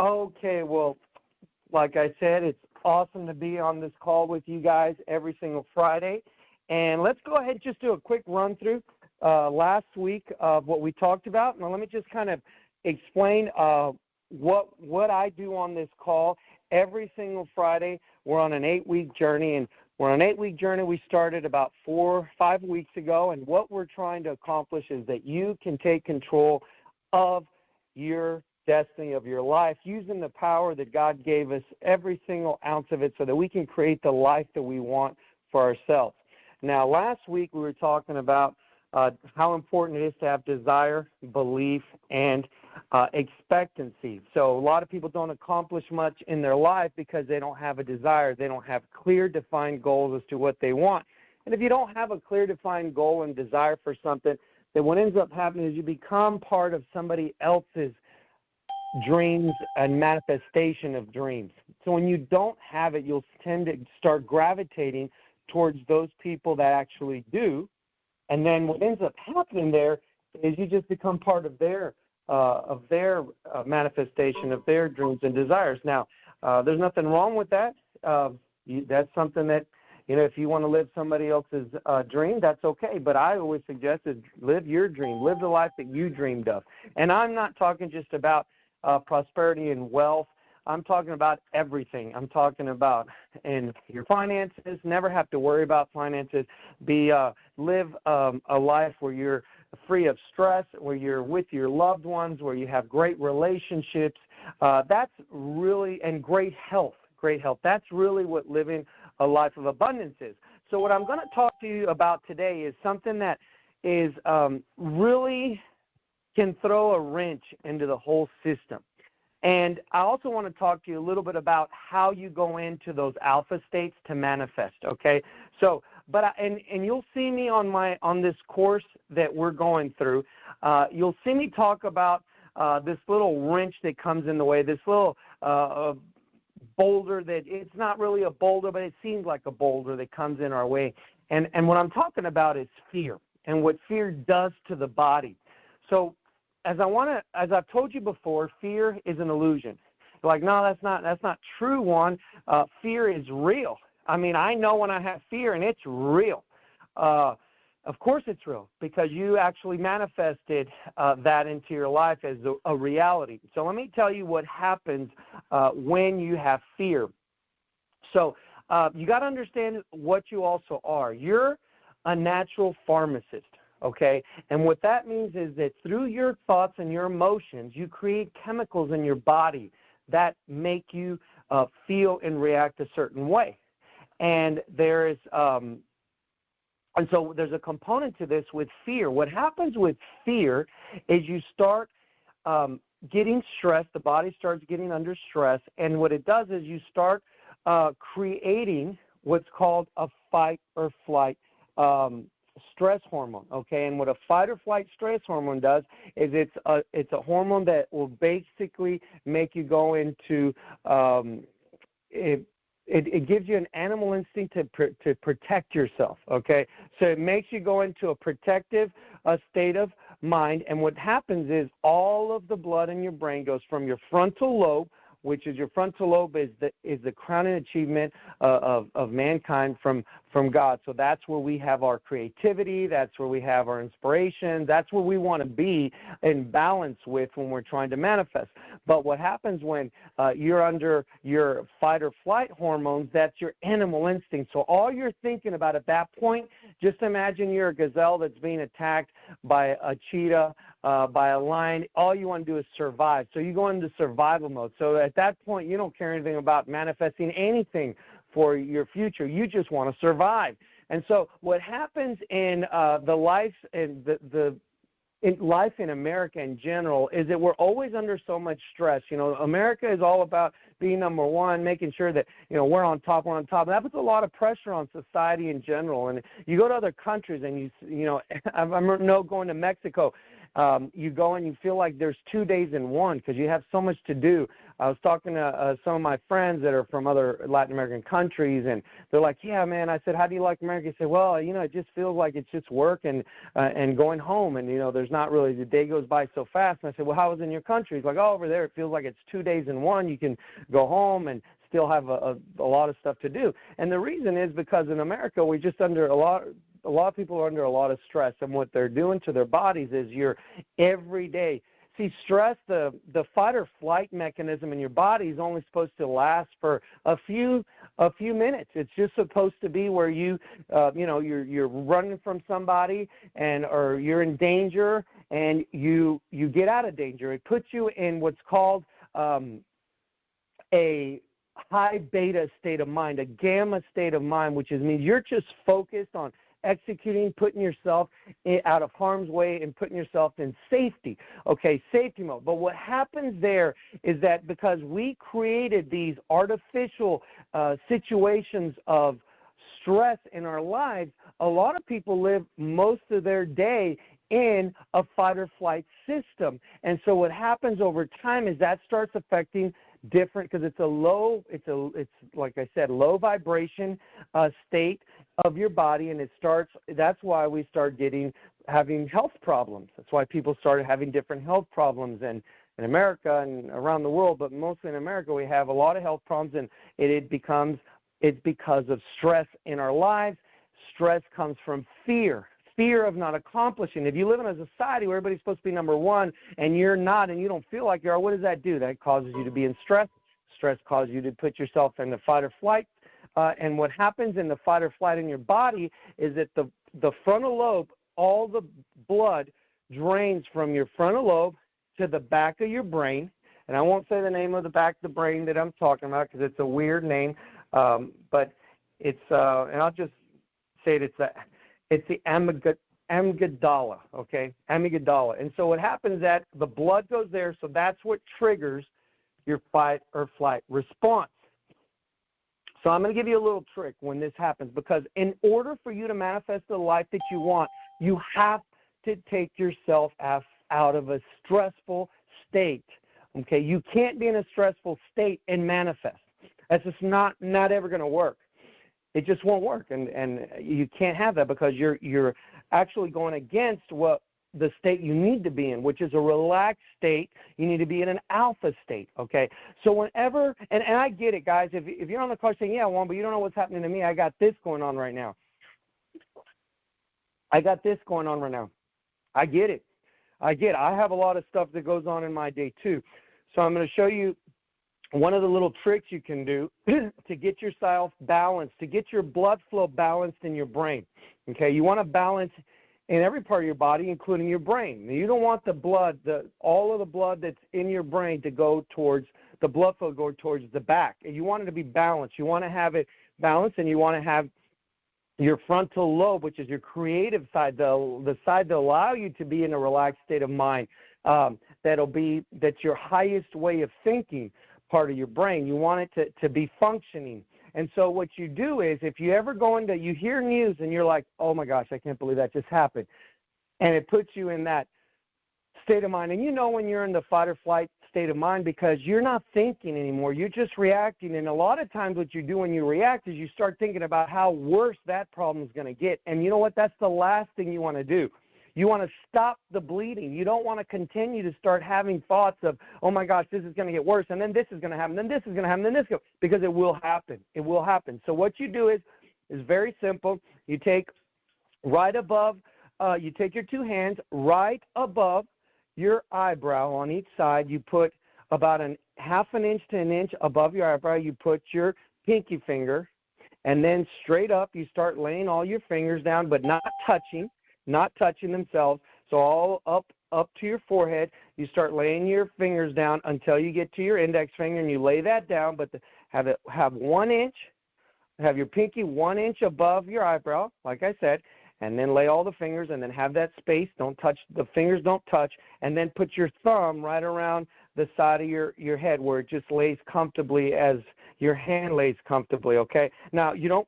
Okay, well, like I said, it's awesome to be on this call with you guys every single Friday. And let's go ahead and just do a quick run through last week of what we talked about. Now, let me just kind of explain what I do on this call every single Friday. We're on an 8-week journey, and we're on an 8-week journey. We started about 4 or 5 weeks ago, and what we're trying to accomplish is that you can take control of your destiny of your life using the power that God gave us, every single ounce of it, so that we can create the life that we want for ourselves. Now, last week we were talking about how important it is to have desire, belief, and expectancy. So a lot of people don't accomplish much in their life because they don't have a desire. They don't have clear, defined goals as to what they want. And if you don't have a clear, defined goal and desire for something, then what ends up happening is you become part of somebody else's dreams and manifestation of dreams. So when you don't have it, you'll tend to start gravitating towards those people that actually do. And then what ends up happening there is you just become part of their manifestation of their dreams and desires. Now, there's nothing wrong with that. That's something that, if you want to live somebody else's dream, that's okay. But I always suggest is live your dream. Live the life that you dreamed of. And I'm not talking just about prosperity and wealth. I'm talking about everything. I'm talking about in your finances. Never have to worry about finances. Live a life where you're free of stress, where you're with your loved ones, where you have great relationships. That's really, and great health. Great health. That's really what living a life of abundance is. So what I'm going to talk to you about today is something that is really can throw a wrench into the whole system. And I also want to talk to you a little bit about how you go into those alpha states to manifest, okay? So, and you'll see me on this course that we're going through. You'll see me talk about this little wrench that comes in the way, this little boulder that it's not really a boulder, but it seems like a boulder that comes in our way. And what I'm talking about is fear and what fear does to the body. So, as I've told you before, fear is an illusion. You're like, no, that's not true, Juan. Fear is real. I mean, I know when I have fear, and it's real. Of course it's real, because you actually manifested that into your life as a reality. So let me tell you what happens when you have fear. So you got to understand what you also are. You're a natural pharmacist. Okay, and what that means is that through your thoughts and your emotions, you create chemicals in your body that make you feel and react a certain way. And so there's a component to this with fear. What happens with fear is you start getting stressed. The body starts getting under stress, and what it does is you start creating what's called a fight or flight stress hormone, okay? And what a fight or flight stress hormone does is it's a hormone that will basically make you go into it gives you an animal instinct to protect yourself, okay? So it makes you go into a protective state of mind, and what happens is all of the blood in your brain goes from your frontal lobe, which is your frontal lobe is the crowning achievement of mankind from God. So that's where we have our creativity. That's where we have our inspiration. That's where we want to be in balance with when we're trying to manifest. But what happens when you're under your fight or flight hormones, that's your animal instinct. So all you're thinking about at that point, just imagine you're a gazelle that's being attacked by a cheetah, by a lion. All you want to do is survive. So you go into survival mode. So at that point, you don't care anything about manifesting anything for your future. You just want to survive. And so what happens in the life and in life in America in general is that we're always under so much stress. America is all about being number one, making sure that, we're on top. That puts a lot of pressure on society in general. And you go to other countries and I know going to Mexico, you go and you feel like there's 2 days in one because you have so much to do. I was talking to some of my friends that are from other Latin American countries, and they're like, yeah, man. I said, how do you like America? He said, well, it just feels like it's just work and going home, and, there's not really, the day goes by so fast. And I said, well, how is it in your country? He's like, oh, over there it feels like it's 2 days in one. You can go home and still have a lot of stuff to do. And the reason is because in America, we're just under a lot of people are under a lot of stress, and what they're doing to their bodies is you're every day. See, stress, the fight or flight mechanism in your body is only supposed to last for a few minutes. It's just supposed to be where you're running from somebody or you're in danger, and you get out of danger. It puts you in what's called a high beta state of mind, a gamma state of mind, which means you're just focused on executing, putting yourself out of harm's way and putting yourself in safety, safety mode. But what happens there is that because we created these artificial situations of stress in our lives, a lot of people live most of their day in a fight or flight system. And so what happens over time is that starts affecting different, because it's like I said, low vibration state of your body, and that's why we start having health problems. That's why people started having different health problems in America and around the world, but mostly in America we have a lot of health problems, and it's because of stress in our lives. Stress comes from fear of not accomplishing. If you live in a society where everybody's supposed to be number one and you're not, and you don't feel like you are, what does that do? That causes you to be in stress. Stress causes you to put yourself in the fight or flight. And what happens in the fight or flight in your body is that the frontal lobe, all the blood drains from your frontal lobe to the back of your brain. And I won't say the name of the back of the brain that I'm talking about because it's a weird name, but it's and I'll just say it's the amygdala, amygdala. And so what happens is that the blood goes there, so that's what triggers your fight or flight response. So I'm going to give you a little trick when this happens, because in order for you to manifest the life that you want, you have to take yourself out of a stressful state. Okay, you can't be in a stressful state and manifest. That's just not ever going to work. It just won't work, and you can't have that because you're actually going against what the state you need to be in, which is a relaxed state. You need to be in an alpha state, okay? So whenever, and I get it, guys, if you're on the call saying, yeah, Juan, but you don't know what's happening to me, I got this going on right now. I got this going on right now. I get it. I have a lot of stuff that goes on in my day too. So I'm going to show you one of the little tricks you can do to get yourself balanced, to get your blood flow balanced in your brain. Okay, you want to balance in every part of your body, including your brain. You don't want the blood, all of the blood that's in your brain to go towards the blood flow, go towards the back. You want it to be balanced. You want to have it balanced, and you want to have your frontal lobe, which is your creative side, the side that allow you to be in a relaxed state of mind. That's your highest way of thinking part of your brain. You want it to be functioning. And so what you do is, if you ever you hear news and you're like, oh my gosh, I can't believe that just happened, and it puts you in that state of mind. And you know when you're in the fight or flight state of mind because you're not thinking anymore, you're just reacting. And a lot of times what you do when you react is you start thinking about how worse that problem is going to get. And you know what? That's the last thing you want to do. You want to stop the bleeding. You don't want to continue to start having thoughts of, oh my gosh, this is going to get worse, and then this is going to happen, then this is going to happen, then this is because it will happen. It will happen. So what you do is very simple. You take right above, you take your two hands right above your eyebrow on each side. You put about half an inch to an inch above your eyebrow. You put your pinky finger, and then straight up you start laying all your fingers down, but not touching themselves. So all up to your forehead, you start laying your fingers down until you get to your index finger, and you lay that down, but have 1 inch, have your pinky 1 inch above your eyebrow, like I said, and then lay all the fingers, and then have that space. Don't touch, the fingers don't touch, and then put your thumb right around the side of your head where it just lays comfortably as your hand lays comfortably, okay? Now, you don't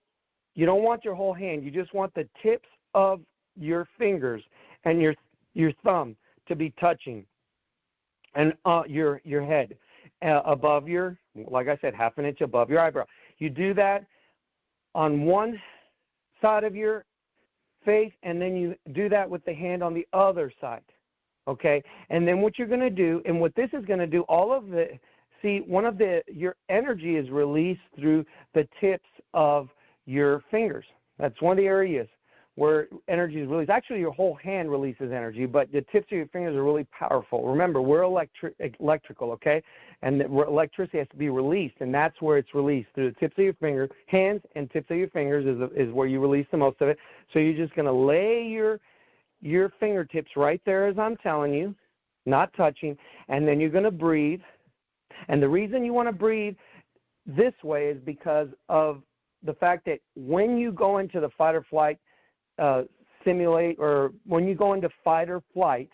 want your whole hand. You just want the tips of your fingers and your thumb to be touching and your head above your, like I said, half an inch above your eyebrow. You do that on one side of your face, and then you do that with the hand on the other side, okay? And then what you're going to do, and what this is going to do, all of the, see, your energy is released through the tips of your fingers. That's one of the areas where energy is released. Actually, your whole hand releases energy, but the tips of your fingers are really powerful. Remember, we're electrical, okay? And electricity has to be released, and that's where it's released, through the tips of your hands and tips of your fingers is where you release the most of it. So you're just going to lay your fingertips right there as I'm telling you, not touching, and then you're going to breathe. And the reason you want to breathe this way is because of the fact that when you go into the fight or flight simulate, or when you go into fight or flight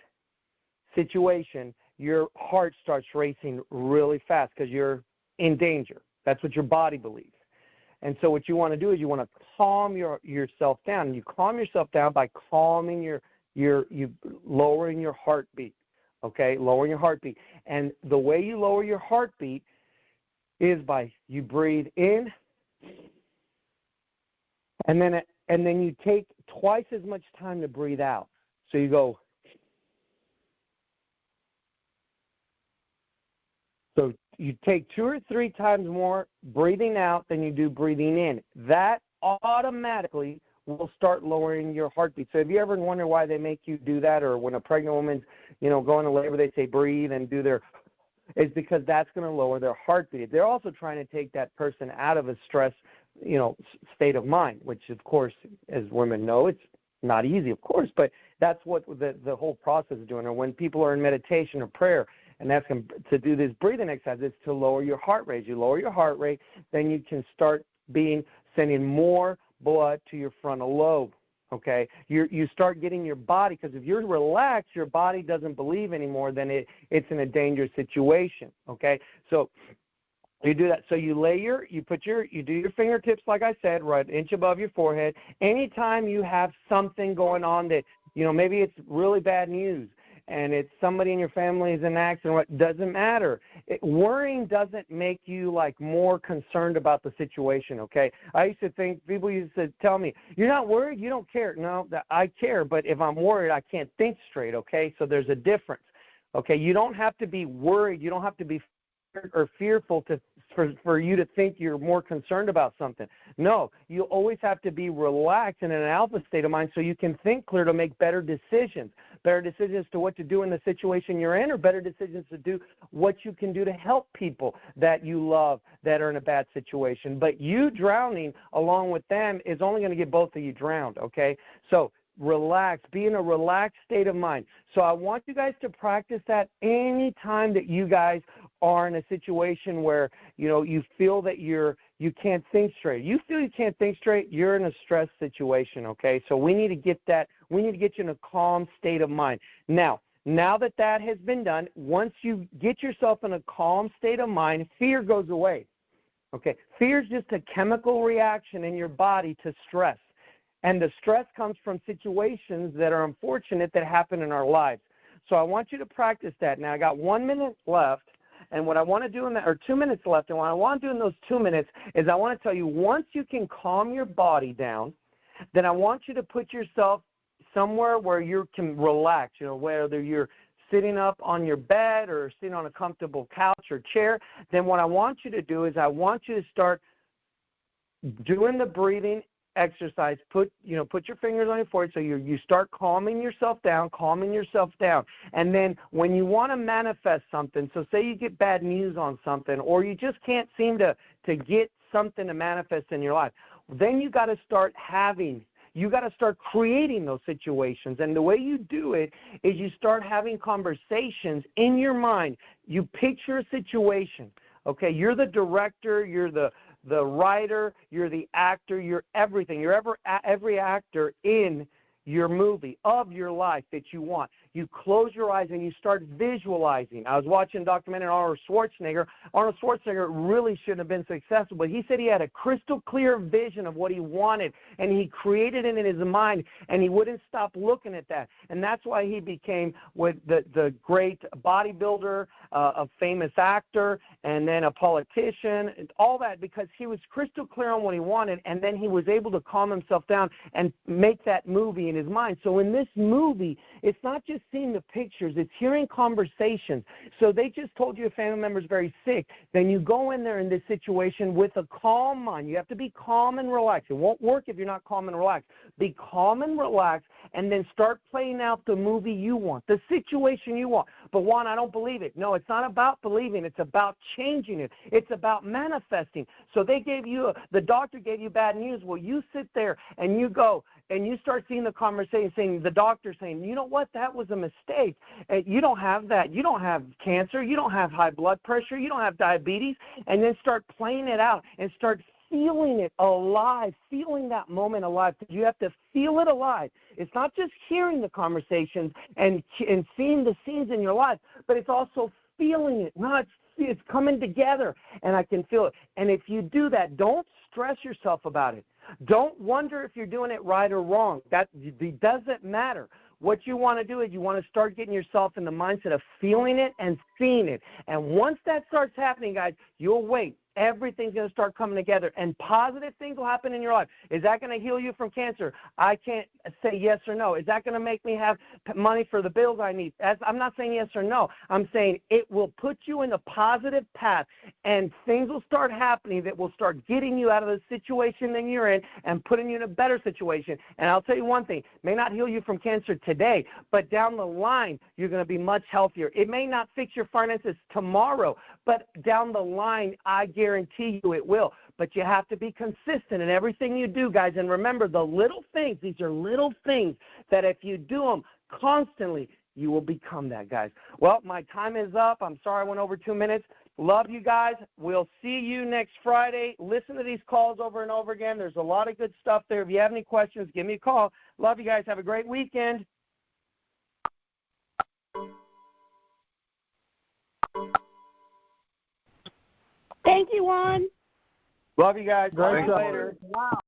situation, your heart starts racing really fast because you're in danger. That's what your body believes. And so what you want to do is you want to calm yourself down. And you calm yourself down by calming you lowering your heartbeat. Okay, lowering your heartbeat. And the way you lower your heartbeat is by you breathe in, and then you take twice as much time to breathe out. So you go. So you take 2 or 3 times more breathing out than you do breathing in. That automatically will start lowering your heartbeat. So have you ever wondered why they make you do that, or when a pregnant woman's, going to labor, they say breathe and do their, it's because that's going to lower their heartbeat. They're also trying to take that person out of a stress, state of mind, which of course, as women know, it's not easy, of course, but that's what the whole process is doing. Or when people are in meditation or prayer and ask them to do this breathing exercise, it's to lower your heart rate. You lower your heart rate, then you can start sending more blood to your frontal lobe. Okay, you start getting your body, because if you're relaxed, your body doesn't believe anymore, then it's in a dangerous situation. Okay, so you do that. So you do your fingertips, like I said, right inch above your forehead. Anytime you have something going on that, maybe it's really bad news, and it's somebody in your family is in an accident, it doesn't matter. Worrying doesn't make you more concerned about the situation, okay? I used to think, people used to tell me, you're not worried, you don't care. No, I care, but if I'm worried, I can't think straight, okay? So there's a difference, okay? You don't have to be worried. You don't have to be fearful for you to think you're more concerned about something. No, you always have to be relaxed and in an alpha state of mind so you can think clear to make better decisions to what to do in the situation you're in, or better decisions to do what you can do to help people that you love that are in a bad situation. But you drowning along with them is only going to get both of you drowned, okay? So relax, be in a relaxed state of mind. So I want you guys to practice that any time that you guys are in a situation where, you feel that you can't think straight. You feel you can't think straight, you're in a stress situation, okay? So we need to get you in a calm state of mind. Now that has been done, once you get yourself in a calm state of mind, fear goes away, okay? Fear is just a chemical reaction in your body to stress. And the stress comes from situations that are unfortunate that happen in our lives. So I want you to practice that. Now I got 1 minute left, and what I want to do or 2 minutes left, and what I want to do in those 2 minutes is I want to tell you, once you can calm your body down, then I want you to put yourself somewhere where you can relax, whether you're sitting up on your bed or sitting on a comfortable couch or chair. Then what I want you to do is I want you to start doing the breathing exercise. Put your fingers on your forehead so you start calming yourself down. And then when you want to manifest something, so say you get bad news on something, or you just can't seem to get something to manifest in your life, then you got to start creating those situations. And the way you do it is you start having conversations in your mind. You picture a situation, okay? You're the director, you're the writer, you're the actor, you're everything. You're every actor in your movie of your life that you want. you close your eyes and you start visualizing. I was watching a documentary on Arnold Schwarzenegger. Arnold Schwarzenegger really shouldn't have been successful, but he said he had a crystal clear vision of what he wanted, and he created it in his mind, and he wouldn't stop looking at that. And that's why he became the great bodybuilder, a famous actor, and then a politician, and all that, because he was crystal clear on what he wanted, and then he was able to calm himself down and make that movie in his mind. So in this movie, it's not just seeing the pictures, it's hearing conversations. So they just told you a family member is very sick. Then you go in there in this situation with a calm mind. You have to be calm and relaxed. It won't work if you're not calm and relaxed. Be calm and relaxed, and then start playing out the movie you want, the situation you want. But Juan, I don't believe it. No, it's not about believing. It's about changing it. It's about manifesting. So they gave you, the doctor gave you bad news. Well, you sit there and you go and you start seeing the conversation, saying, the doctor saying, you know what, that was a mistake. You don't have that. You don't have cancer. You don't have high blood pressure. You don't have diabetes. And then start playing it out and start feeling it alive, feeling that moment alive, because you have to feel it alive. It's not just hearing the conversations and seeing the scenes in your life, but it's also feeling it. No, it's coming together, and I can feel it. And if you do that, don't stress yourself about it. Don't wonder if you're doing it right or wrong. That doesn't matter. What you want to do is you want to start getting yourself in the mindset of feeling it and seeing it. And once that starts happening, guys, you'll wait. Everything's going to start coming together, and positive things will happen in your life. Is that going to heal you from cancer? I can't say yes or no. Is that going to make me have money for the bills I need? I'm not saying yes or no. I'm saying it will put you in a positive path, and things will start happening that will start getting you out of the situation that you're in and putting you in a better situation. And I'll tell you one thing. It may not heal you from cancer today, but down the line, you're going to be much healthier. It may not fix your finances tomorrow, but down the line, I guarantee you it will. But you have to be consistent in everything you do, guys. And remember, the little things, these are little things that if you do them constantly, you will become that, guys. Well, my time is up. I'm sorry I went over 2 minutes. Love you guys. We'll see you next Friday. Listen to these calls over and over again. There's a lot of good stuff there. If you have any questions, give me a call. Love you guys. Have a great weekend. Thank you, Juan. Love you guys. Talk to you later. Wow.